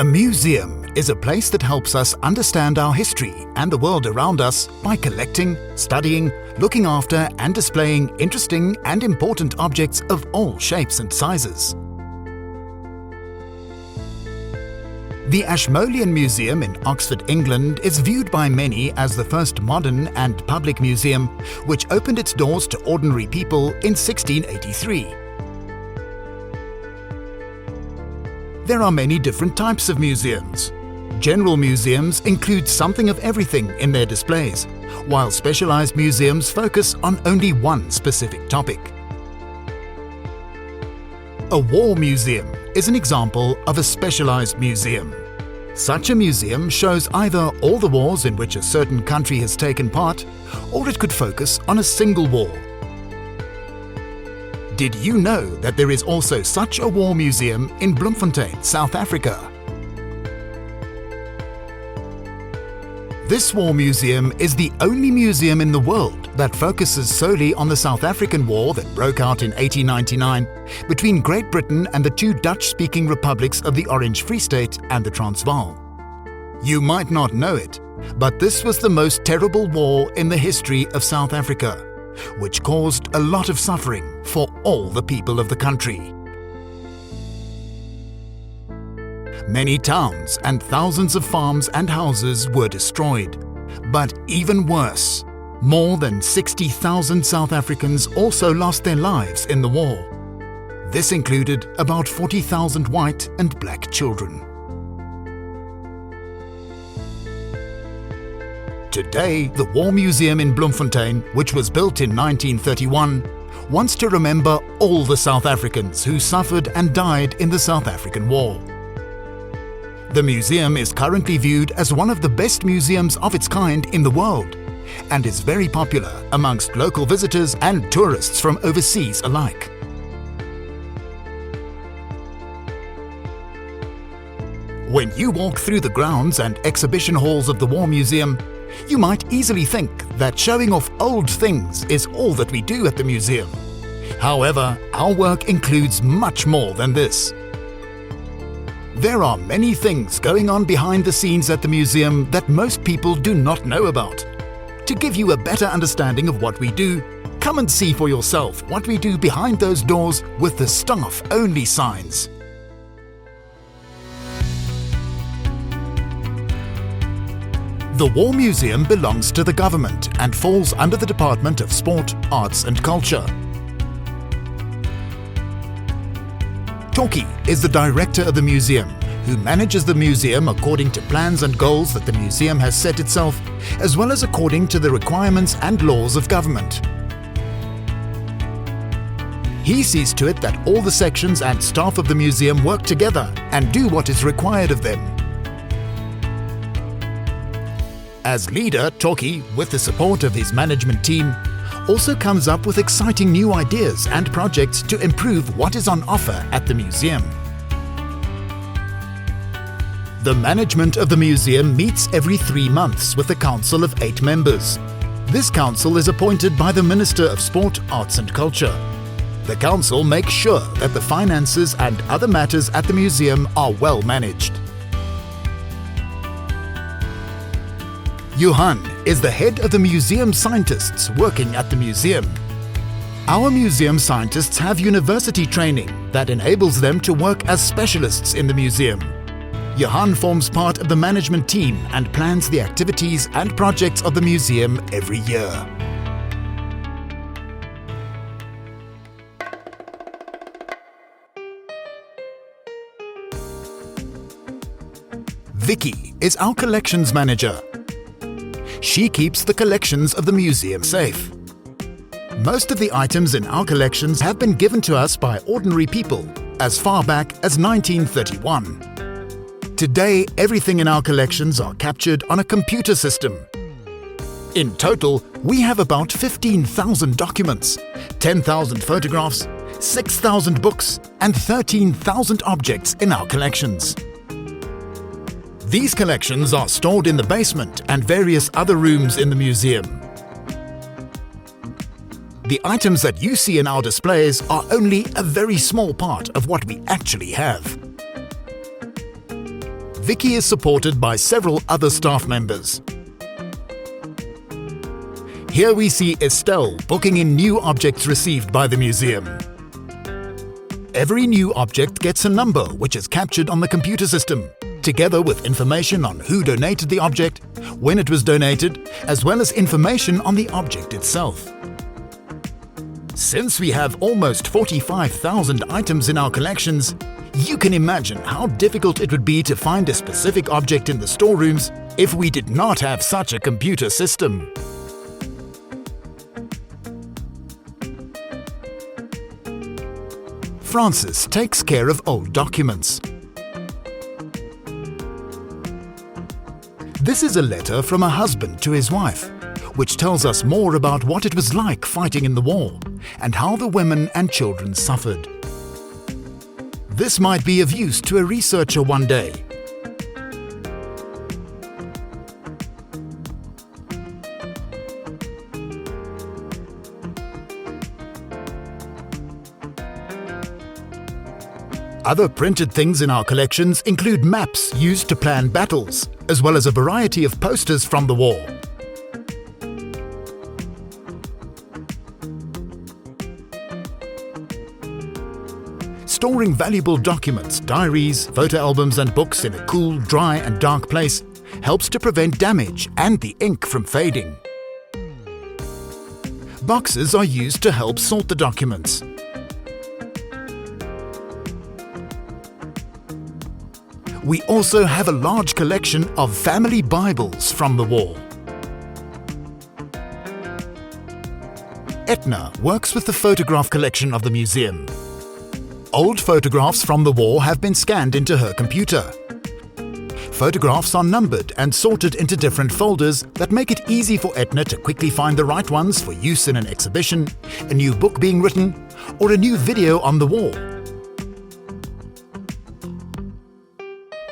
A museum is a place that helps us understand our history and the world around us by collecting, studying, looking after and displaying interesting and important objects of all shapes and sizes. The Ashmolean Museum in Oxford, England is viewed by many as the first modern and public museum, which opened its doors to ordinary people in 1683. There are many different types of museums. General museums include something of everything in their displays, while specialized museums focus on only one specific topic. A war museum is an example of a specialized museum. Such a museum shows either all the wars in which a certain country has taken part, or it could focus on a single war. Did you know that there is also such a war museum in Bloemfontein, South Africa? This war museum is the only museum in the world that focuses solely on the South African War that broke out in 1899 between Great Britain and the two Dutch-speaking republics of the Orange Free State and the Transvaal. You might not know it, but this was the most terrible war in the history of South Africa, which caused a lot of suffering for all the people of the country. Many towns and thousands of farms and houses were destroyed. But even worse, more than 60,000 South Africans also lost their lives in the war. This included about 40,000 white and black children. Today, the War Museum in Bloemfontein, which was built in 1931, wants to remember all the South Africans who suffered and died in the South African War. The museum is currently viewed as one of the best museums of its kind in the world and is very popular amongst local visitors and tourists from overseas alike. When you walk through the grounds and exhibition halls of the War Museum, you might easily think that showing off old things is all that we do at the museum. However, our work includes much more than this. There are many things going on behind the scenes at the museum that most people do not know about. To give you a better understanding of what we do, come and see for yourself what we do behind those doors with the staff-only signs. The War Museum belongs to the government and falls under the Department of Sport, Arts and Culture. Toki is the director of the museum, who manages the museum according to plans and goals that the museum has set itself, as well as according to the requirements and laws of government. He sees to it that all the sections and staff of the museum work together and do what is required of them. As leader, Toki, with the support of his management team, also comes up with exciting new ideas and projects to improve what is on offer at the museum. The management of the museum meets every 3 months with a council of 8 members. This council is appointed by the Minister of Sport, Arts and Culture. The council makes sure that the finances and other matters at the museum are well managed. Johan is the head of the museum scientists working at the museum. Our museum scientists have university training that enables them to work as specialists in the museum. Johan forms part of the management team and plans the activities and projects of the museum every year. Vicky is our collections manager. She keeps the collections of the museum safe. Most of the items in our collections have been given to us by ordinary people as far back as 1931. Today, everything in our collections are captured on a computer system. In total, we have about 15,000 documents, 10,000 photographs, 6,000 books, and 13,000 objects in our collections. These collections are stored in the basement and various other rooms in the museum. The items that you see in our displays are only a very small part of what we actually have. Vicky is supported by several other staff members. Here we see Estelle booking in new objects received by the museum. Every new object gets a number which is captured on the computer system, together with information on who donated the object, when it was donated, as well as information on the object itself. Since we have almost 45,000 items in our collections, you can imagine how difficult it would be to find a specific object in the storerooms if we did not have such a computer system. Francis takes care of old documents. This is a letter from a husband to his wife, which tells us more about what it was like fighting in the war and how the women and children suffered. This might be of use to a researcher one day. Other printed things in our collections include maps used to plan battles, as well as a variety of posters from the war. Storing valuable documents, diaries, photo albums and books in a cool, dry and dark place helps to prevent damage and the ink from fading. Boxes are used to help sort the documents. We also have a large collection of family Bibles from the war. Etna works with the photograph collection of the museum. Old photographs from the war have been scanned into her computer. Photographs are numbered and sorted into different folders that make it easy for Etna to quickly find the right ones for use in an exhibition, a new book being written, or a new video on the war.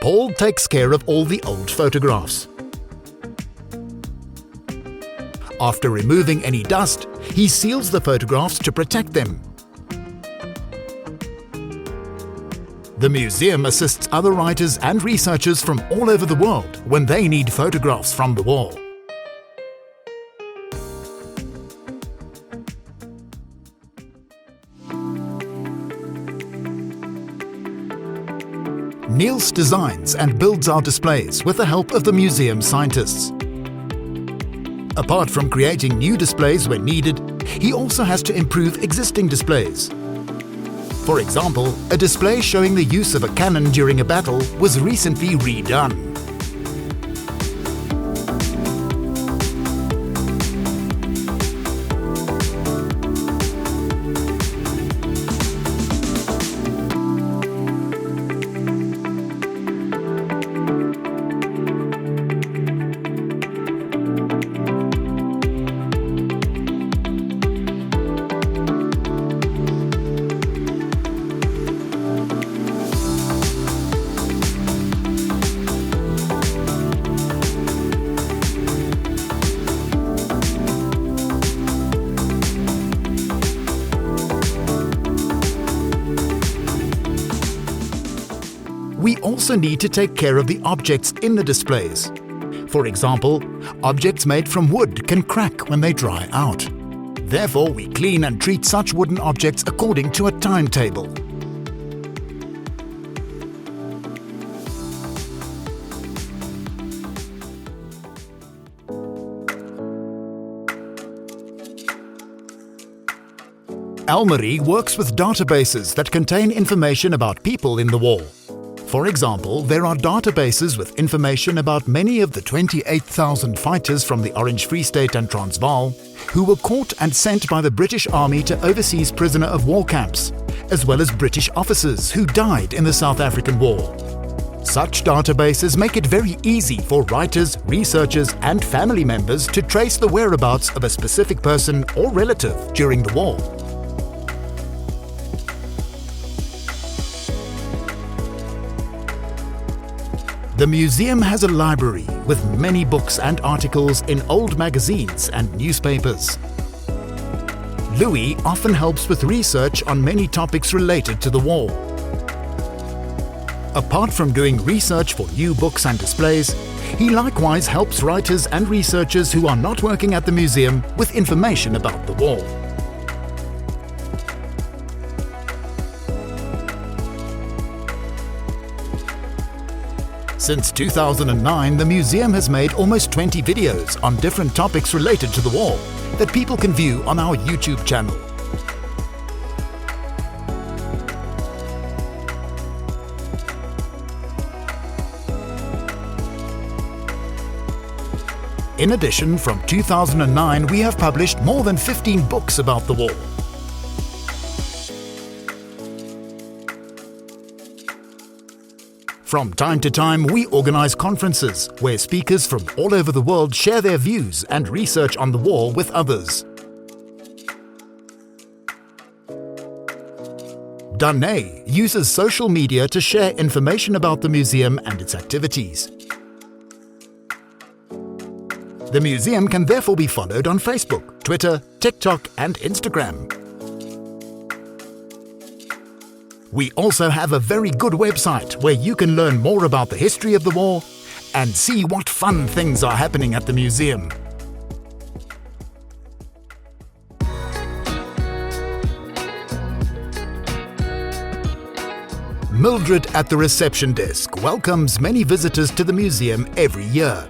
Paul takes care of all the old photographs. After removing any dust, he seals the photographs to protect them. The museum assists other writers and researchers from all over the world when they need photographs from the war. Niels designs and builds our displays with the help of the museum scientists. Apart from creating new displays when needed, he also has to improve existing displays. For example, a display showing the use of a cannon during a battle was recently redone. We also need to take care of the objects in the displays. For example, objects made from wood can crack when they dry out. Therefore, we clean and treat such wooden objects according to a timetable. Almery works with databases that contain information about people in the war. For example, there are databases with information about many of the 28,000 fighters from the Orange Free State and Transvaal who were caught and sent by the British Army to overseas prisoner of war camps, as well as British officers who died in the South African War. Such databases make it very easy for writers, researchers and family members to trace the whereabouts of a specific person or relative during the war. The museum has a library with many books and articles in old magazines and newspapers. Louis often helps with research on many topics related to the war. Apart from doing research for new books and displays, he likewise helps writers and researchers who are not working at the museum with information about the war. Since 2009, the museum has made almost 20 videos on different topics related to the war that people can view on our YouTube channel. In addition, from 2009, we have published more than 15 books about the war. From time to time, we organize conferences where speakers from all over the world share their views and research on the war with others. Danae uses social media to share information about the museum and its activities. The museum can therefore be followed on Facebook, Twitter, TikTok, and Instagram. We also have a very good website where you can learn more about the history of the war and see what fun things are happening at the museum. Mildred at the reception desk welcomes many visitors to the museum every year.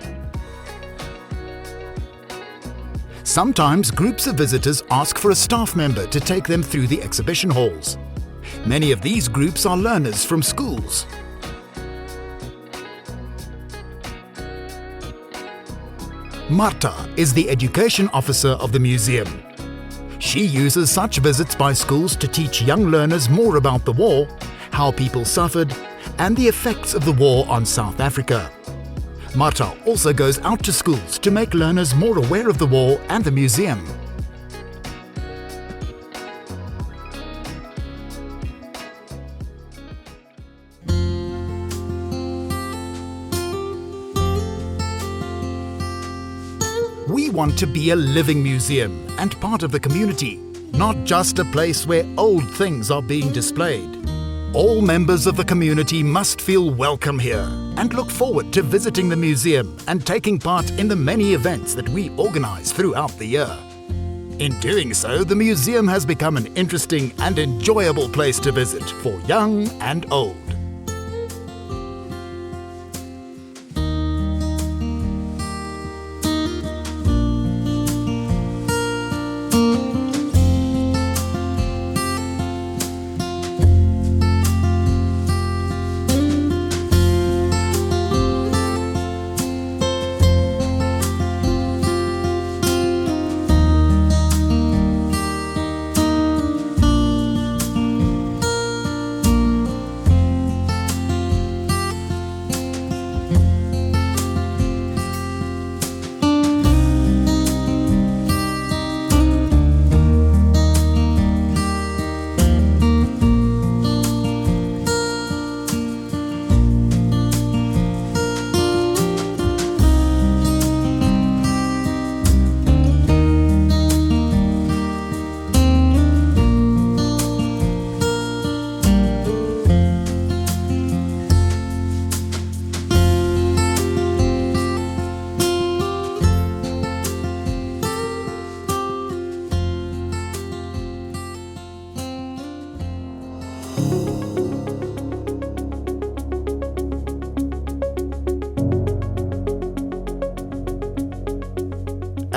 Sometimes groups of visitors ask for a staff member to take them through the exhibition halls. Many of these groups are learners from schools. Marta is the education officer of the museum. She uses such visits by schools to teach young learners more about the war, how people suffered, and the effects of the war on South Africa. Marta also goes out to schools to make learners more aware of the war and the museum. We want to be a living museum and part of the community, not just a place where old things are being displayed. All members of the community must feel welcome here and look forward to visiting the museum and taking part in the many events that we organize throughout the year. In doing so, the museum has become an interesting and enjoyable place to visit for young and old.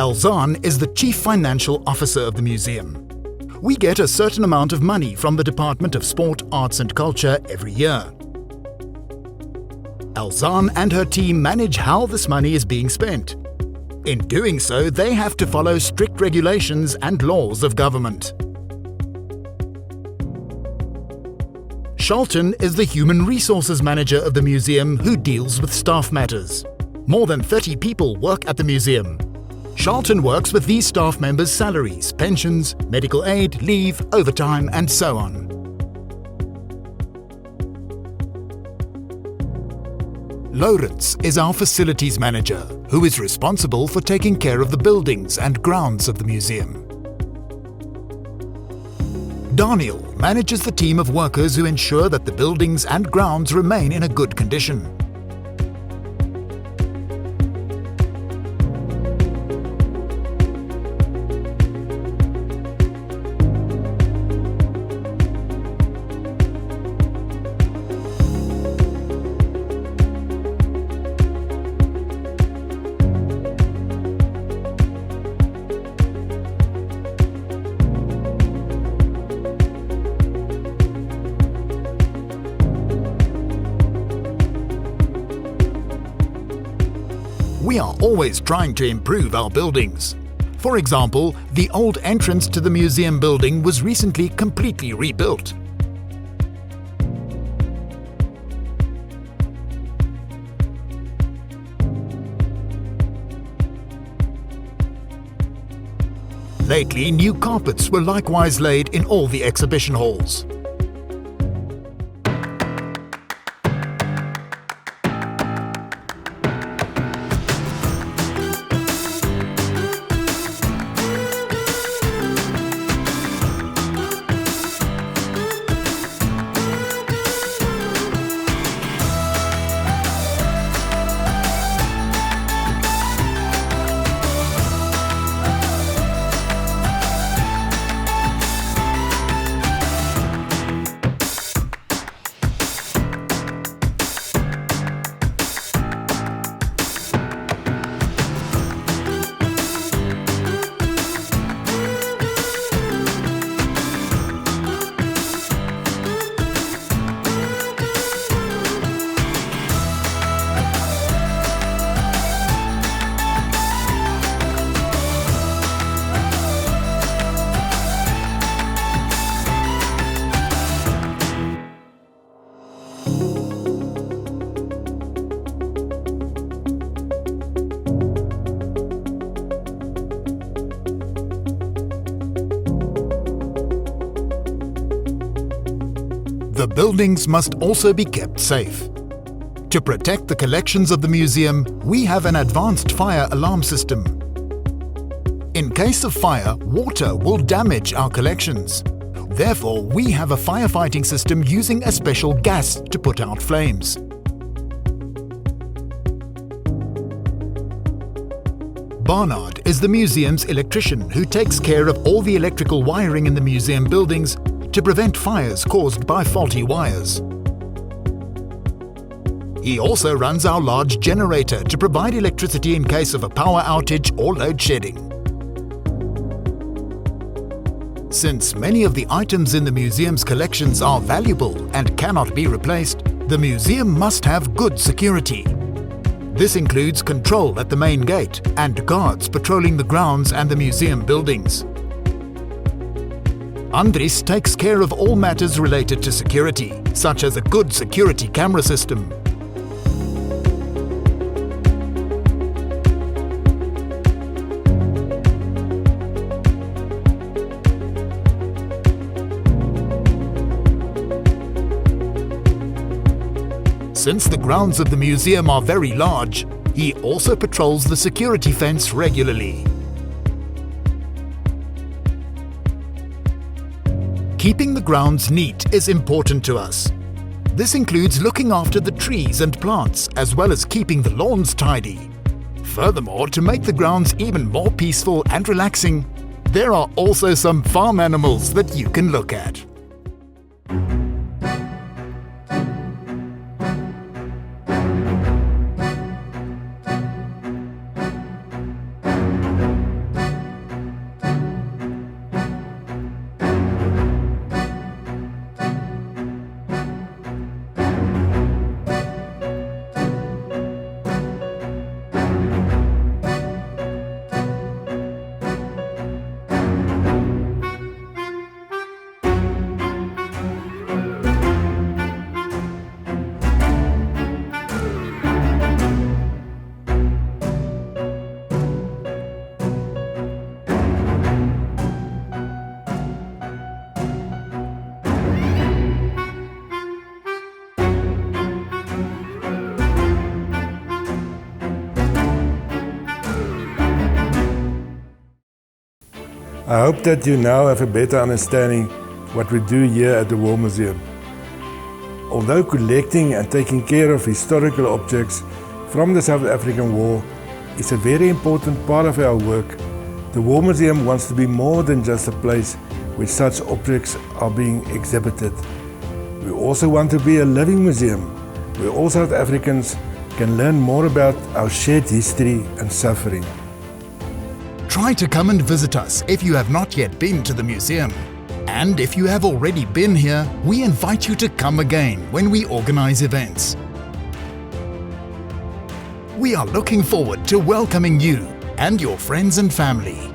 Elzaan is the Chief Financial Officer of the museum. We get a certain amount of money from the Department of Sport, Arts and Culture every year. Elzaan and her team manage how this money is being spent. In doing so, they have to follow strict regulations and laws of government. Charlton is the Human Resources Manager of the museum who deals with staff matters. More than 30 people work at the museum. Charlton works with these staff members' salaries, pensions, medical aid, leave, overtime, and so on. Lawrence is our facilities manager, who is responsible for taking care of the buildings and grounds of the museum. Daniel manages the team of workers who ensure that the buildings and grounds remain in a good condition. We are always trying to improve our buildings. For example, the old entrance to the museum building was recently completely rebuilt. Lately, new carpets were likewise laid in all the exhibition halls. The buildings must also be kept safe. To protect the collections of the museum, we have an advanced fire alarm system. In case of fire, water will damage our collections. Therefore, we have a firefighting system using a special gas to put out flames. Barnard is the museum's electrician who takes care of all the electrical wiring in the museum buildings to prevent fires caused by faulty wires. He also runs our large generator to provide electricity in case of a power outage or load shedding. Since many of the items in the museum's collections are valuable and cannot be replaced, the museum must have good security. This includes control at the main gate and guards patrolling the grounds and the museum buildings. Andris takes care of all matters related to security, such as a good security camera system. Since the grounds of the museum are very large, he also patrols the security fence regularly. Keeping the grounds neat is important to us. This includes looking after the trees and plants, as well as keeping the lawns tidy. Furthermore, to make the grounds even more peaceful and relaxing, there are also some farm animals that you can look at. I hope that you now have a better understanding what we do here at the War Museum. Although collecting and taking care of historical objects from the South African War is a very important part of our work, the War Museum wants to be more than just a place where such objects are being exhibited. We also want to be a living museum where all South Africans can learn more about our shared history and suffering. Try to come and visit us if you have not yet been to the museum. And if you have already been here, we invite you to come again when we organize events. We are looking forward to welcoming you and your friends and family.